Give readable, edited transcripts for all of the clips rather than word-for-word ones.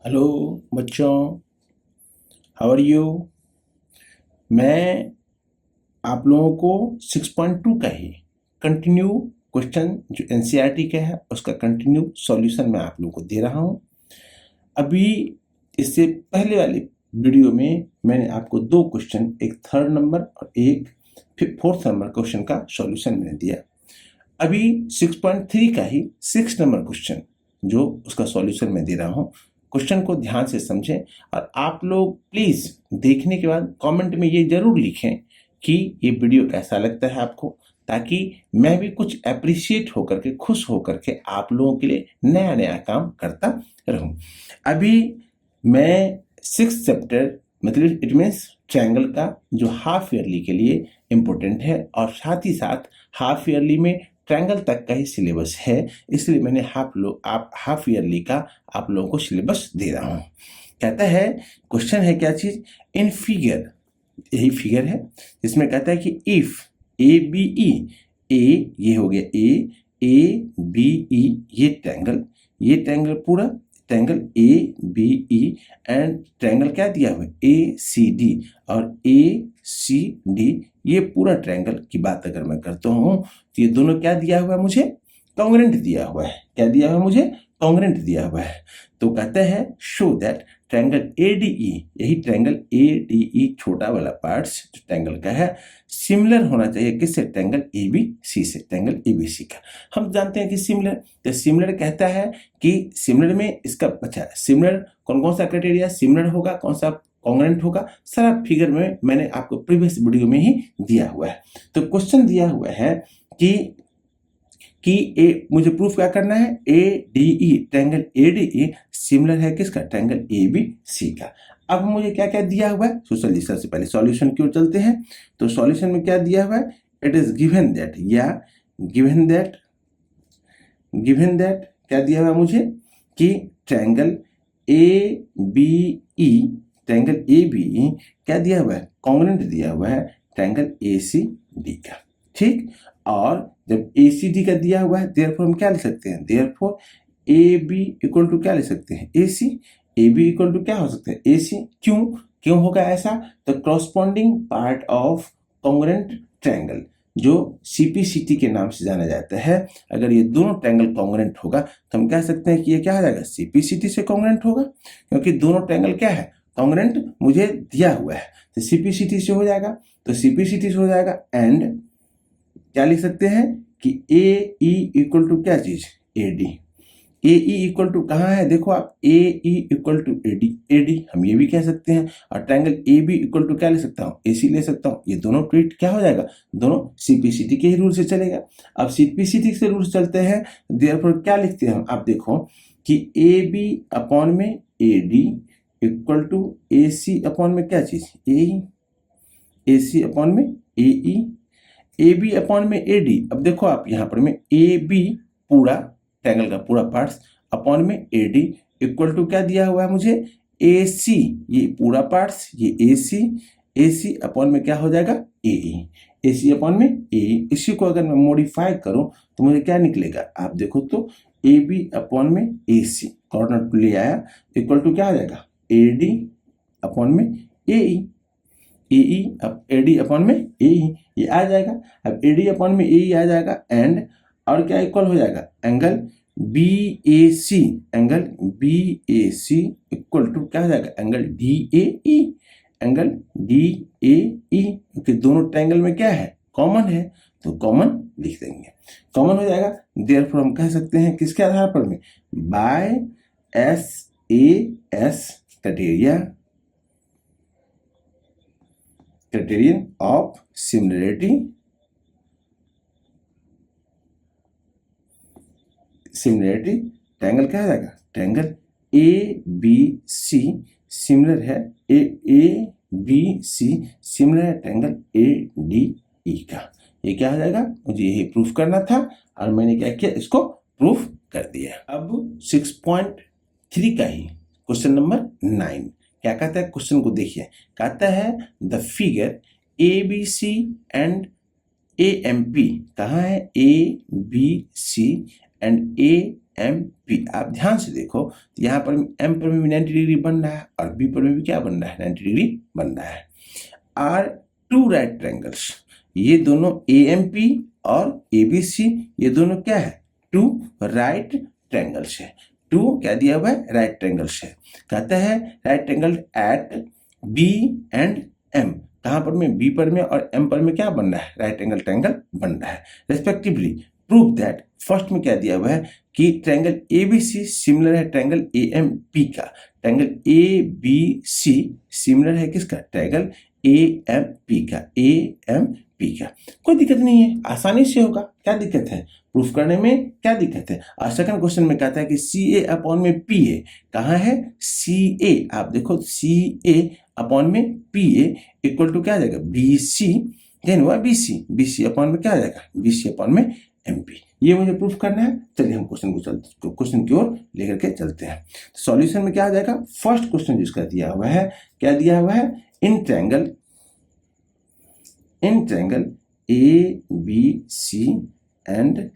Hello बच्चों, how are you. मैं आप लोगों को 6.2 का ही कंटिन्यू क्वेश्चन जो एनसीईआरटी का है उसका कंटिन्यू सॉल्यूशन मैं आप लोगों को दे रहा हूं। अभी इससे पहले वाले वीडियो में मैंने आपको दो क्वेश्चन, एक थर्ड नंबर और एक फोर्थ नंबर क्वेश्चन का सॉल्यूशन मैंने दिया। अभी 6.3 का ही 6 नंबर क्वेश्चन जो उसका सॉल्यूशन मैं दे रहा हूं। क्वेश्चन को ध्यान से समझें और आप लोग प्लीज देखने के बाद कमेंट में ये जरूर लिखें कि ये वीडियो कैसा लगता है आपको, ताकि मैं भी कुछ अप्रिशिएट होकर के, खुश होकर के आप लोगों के लिए नया नया काम करता रहूं। अभी मैं 6 चैप्टर मतलब इट मीन्स ट्रायंगल का जो हाफ ईयरली के लिए इम्पोर्टेंट है और साथ ही साथ हाफ ईयरली में ट्रायंगल तक का ही सिलेबस है, इसलिए मैंने हाफ ईयरली का आप लोगों को सिलेबस दे रहा हूँ। कहता है, क्वेश्चन है क्या चीज, इन फिगर, यही फिगर है जिसमें कहता है कि इफ ए बी ई, ए ये हो गया ए बी ई, ये ट्रायंगल पूरा triangle A B E and triangle क्या दिया हुआ है ए सी डी, और ए सी डी ये पूरा ट्रायंगल की बात अगर मैं करता हूं तो ये दोनों क्या दिया हुआ है मुझे, कॉन्ग्रुएंट दिया हुआ है। क्या दिया हुआ है मुझे, कॉन्ग्रुएंट दिया हुआ है। तो कहते हैं शो दैट ट्रायंगल एडीई, यही ट्रायंगल एडीई छोटा वाला पार्ट्स जो ट्रायंगल का है सिमिलर होना चाहिए किससे, ट्रायंगल एबीसी से, ट्रायंगल एबीसी का हम जानते हैं कि सिमिलर, तो सिमिलर कहता है कि सिमिलर में इसका अच्छा सिमिलर कौन कौन सा क्राइटेरिया सिमिलर होगा, कौन सा कॉन्ग्रुएंट होगा, सारा फिगर में मैंने आपको प्रीवियस वीडियो में ही दिया हुआ है। तो क्वेश्चन दिया हुआ है कि ए मुझे प्रूफ क्या करना है, ए D E triangle A D E similar है किसका, ट्रायंगल ए बी सी का। अब मुझे क्या क्या दिया हुआ है, तो चलिए सबसे पहले सॉल्यूशन की ओर चलते हैं। तो सॉल्यूशन में क्या दिया हुआ है, इट इज गिवन दैट, या गिवन दैट क्या दिया हुआ है मुझे कि triangle A B E, triangle A B E क्या दिया हुआ है, कॉन्ग्रुएंट दिया हुआ है ट्रायंगल ए सी डी का। ठीक, और जब ए सी डी का दिया हुआ है देयरफॉर हम क्या लिख सकते हैं, therefore A B equal to क्या लिख सकते हैं, A C, A B equal to क्या हो सकता है, ए सी। क्यों होगा ऐसा, तो corresponding part of congruent triangle जो सीपीसीटी के नाम से जाना जाता है, अगर ये दोनों ट्रायंगल कॉन्ग्रुएंट होगा तो हम कह सकते हैं कि ये क्या हो जाएगा, सीपीसीटी से कॉन्ग्रुएंट होगा, क्योंकि दोनों ट्रायंगल क्या है, कॉन्ग्रुएंट मुझे दिया हुआ है, तो सीपीसीटी से हो जाएगा, तो सीपीसीटी से हो जाएगा। एंड क्या लिख सकते हैं कि ए ई इक्वल टू क्या चीज, A D, A E equal to कहाँ है, देखो आप A E equal to A D हम ये भी कह सकते हैं, और triangle A B equal to क्या ले सकता हूँ, ए सी ले सकता हूँ। ये दोनों ट्रीट क्या हो जाएगा, दोनों सीपीसीटी के ही रूल से चलेगा। अब सीपीसीटी से रूल चलते हैं, देयरफॉर क्या लिखते हैं हम, आप देखो कि ए बी अपॉन में A D equal to A C upon में क्या चीज, ए सी अपॉन में ए ई, ए बी अपॉन में ए डी। अब देखो आप यहाँ पर में ए बी पूरा ट्रायंगल का पूरा पार्ट्स अपॉन में ए डी इक्वल टू क्या दिया हुआ है मुझे, ए सी, ये पूरा पार्ट्स ये ए सी अपॉन में क्या हो जाएगा, ए सी अपॉन में ए। इसी को अगर मैं मॉडिफाई करूं तो मुझे क्या निकलेगा, आप देखो तो ए बी अपॉन में ए सी, कॉर्नर टू ले आया, इक्वल टू क्या हो जाएगा, ए डी अपॉन में ए ई, अब ए डी अपॉन में ए ये आ जाएगा। अब ए डी अपॉन में ए आ जाएगा, एंड और क्या इक्वल हो जाएगा, angle B A C, angle B A C equal to क्या हो जाएगा, angle D A E, angle D A E, क्योंकि दोनों ट्रायंगल में क्या है, कॉमन है, तो कॉमन लिख देंगे, कॉमन हो जाएगा। देयरफॉर हम कह सकते हैं किसके आधार पर में, by S A S criterion of similarity, triangle क्या हो जाएगा, triangle A B C similar है, ए बी सी सिमिलर है ट्रायंगल ए डी ई का। ये क्या हो जाएगा, मुझे यही प्रूफ करना था और मैंने क्या किया, इसको प्रूफ कर दिया। अब 6.3 का ही क्वेश्चन नंबर 9 क्या कहता है, क्वेश्चन को देखिए, कहता है the figure A B C and A M P, कहाँ है, A B C and A M P. आप ध्यान से देखो, यहाँ पर एम पर भी 90 डिग्री बन रहा है और बी पर भी क्या बन रहा है, 90 डिग्री बन रहा है। आर टू राइट ट्रायंगल्स, ये दोनों ए एम पी और ए बी सी, ये दोनों क्या है, टू राइट ट्रायंगल्स है। टू क्या दिया हुआ है, राइट ट्रायंगल्स है। कहता है right triangle at B and M, कहाँ पर में, बी पर में और एम पर में क्या बन रहा है, राइट एंगल ट्रायंगल बन रहा है रेस्पेक्टिवली। प्रूव दैट, फर्स्ट में क्या दिया हुआ है कि triangle A B C similar है ट्रायंगल ए एम पी का। Triangle A B C similar है किसका, ट्रायंगल ए एम पी का, ए एम पी का। कोई दिक्कत नहीं है, आसानी से होगा, क्या दिक्कत है, प्रूफ करने में क्या दिक्कत है। और सेकंड क्वेश्चन में कहता है कि सी ए अपॉन में पी ए, कहाँ है सी ए, आप देखो सी ए अपॉन में पी ए इक्वल टू क्या आ जाएगा, बी सी, देन हुआ B C, B C upon में क्या आ जाएगा, बी सी अपॉन में एम पी। ये मुझे प्रूफ करना है। चलिए हम क्वेश्चन की ओर लेकर के चलते हैं। सॉल्यूशन में क्या आ जाएगा, फर्स्ट क्वेश्चन जिसका दिया हुआ है, क्या दिया हुआ है, in triangle A B C and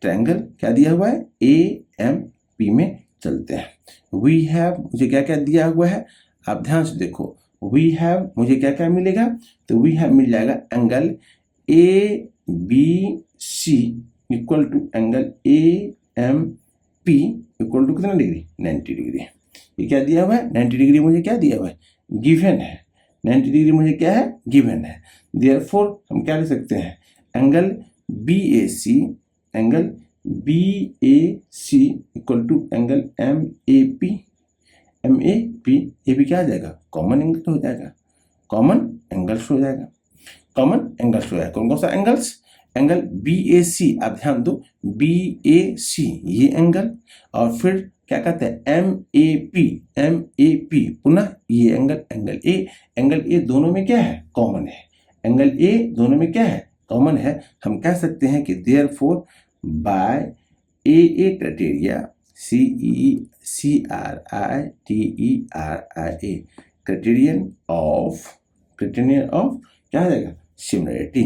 triangle क्या दिया हुआ है, ए एम पी में चलते हैं। वी हैव, मुझे क्या क्या दिया हुआ है, आप ध्यान से देखो, वी हैव मुझे क्या क्या मिलेगा, तो वी हैव मिल जाएगा angle A B C equal to angle A M P equal to कितना डिग्री, 90 डिग्री। ये क्या दिया हुआ है, 90 डिग्री मुझे क्या दिया हुआ है, गिवन है, 90 डिग्री मुझे क्या है, गिवन है। देयरफॉर हम क्या लिख सकते हैं, angle B A C, angle B A C equal to angle M A P, M A P, ये भी क्या आ जाएगा, कॉमन एंगल हो जाएगा, कॉमन एंगल्स हो जाएगा, कॉमन एंगल्स हो जाएगा। कौन कौन सा एंगल्स, एंगल बी ए सी, आप ध्यान दो, बी ए सी ये एंगल, और फिर क्या कहते हैं एम ए पी पुनः ये एंगल, एंगल ए दोनों में क्या है, कॉमन है, एंगल ए दोनों में क्या है, कॉमन है। हम कह सकते हैं कि therefore by A criteria, CRITERIA, criterion of क्या आ जाएगा, सिमिलरिटी,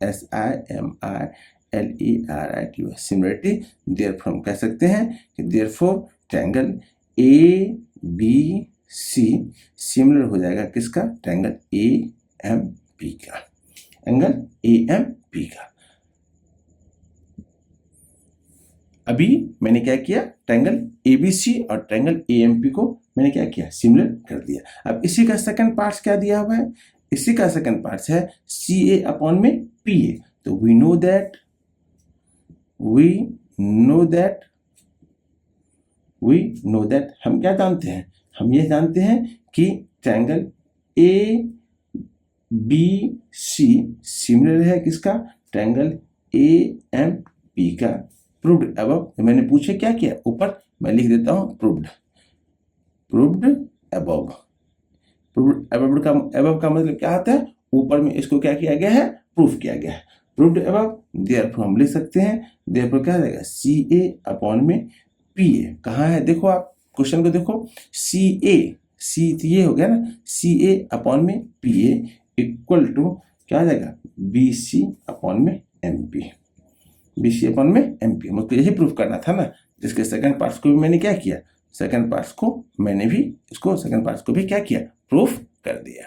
SIMILARITY, सिमिलरिटी। देयरफॉर हम कह सकते हैं कि therefore triangle A B C similar हो जाएगा किसका, ट्रायंगल ए एम पी का, एंगल ए एम पी का। अभी मैंने क्या किया, ट्रायंगल ABC और ट्रायंगल AMP को मैंने क्या किया, सिमिलर कर दिया। अब इसी का सेकंड पार्ट क्या दिया हुआ है, इसी का सेकंड पार्ट है CA अपॉन में PA। तो वी नो दैट हम क्या जानते हैं, हम ये जानते हैं कि ट्रायंगल ABC सिमिलर है किसका, ट्रायंगल AMP का। प्रूव्ड अबव, मैंने पूछे क्या किया, ऊपर मैं लिख देता हूं प्रूव्ड अबव। अबव का मतलब क्या आता है, ऊपर में इसको क्या किया गया है, प्रूफ किया गया है, प्रूव्ड अबव। देयरफॉर हम लिख सकते हैं, देयरफॉर क्या आ जाएगा, CA अपॉन में PA, कहाँ है, देखो आप क्वेश्चन को देखो, C ये हो गया ना, CA अपॉन में PA इक्वल टू क्या आ जाएगा, BC अपॉन में MP, BC अपॉन में MP। मुझको यही प्रूफ करना था ना, जिसके सेकंड पार्ट्स को भी मैंने क्या किया, सेकंड पार्ट्स को भी क्या किया, प्रूफ कर दिया।